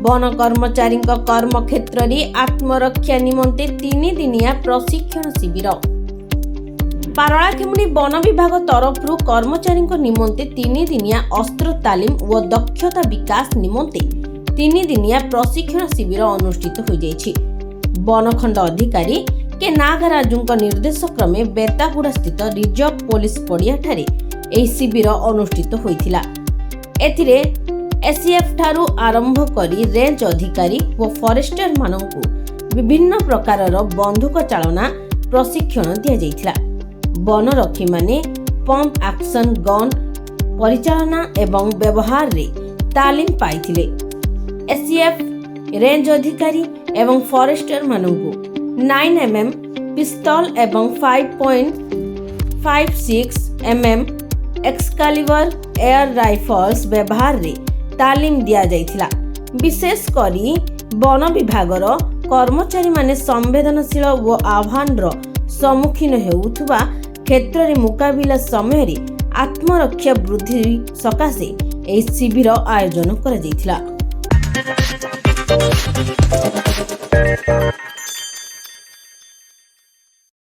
One कर्मचारी कर्मक्षेत्र में आत्मरक्षा निमंते 3 दिनिया प्रशिक्षण शिविर। पारଳାଖେମୁଣ୍ଡି वन विभाग तरफ कर्मचारी निमंते 3 दिनिया अस्त्र तालीम व दक्षता विकास निमंते 3 दिनिया प्रशिक्षण शिविर अनुष्ठित हो जाइछि। वनखंड अधिकारी के नागराजु निर्देश क्रमे बेतागुड़ा स्थित रिजर्व पुलिस पड़िया ठारे एही शिविर अनुष्ठित होइथिला। एथिरे एसीएफ ठारू आरंभ करी रेंज अधिकारी व फॉरेस्टर माननकु विभिन्न प्रकारर बंदूक चालना प्रशिक्षण दिया जाइथिला। वनरक्षी माने पंप एक्शन गन परिचालना एवं व्यवहार रे तालीम पाइथिले। एसीएफ रेंज अधिकारी एवं फॉरेस्टर माननकु 9mm पिस्तौल एवं 5.56 mm एक्सकालिबर एयर राइफल्स व्यवहार रे तालीम दिया जाइथिला। विशेष करी वन विभागर कर्मचारी माने संवेदनशील व आह्वान सम्मुखीन हेउथुबा क्षेत्र रे मुकाबिला समय रे आत्मरक्षा वृद्धि सकाशे एही शिविर आयोजन करा जाइथिला।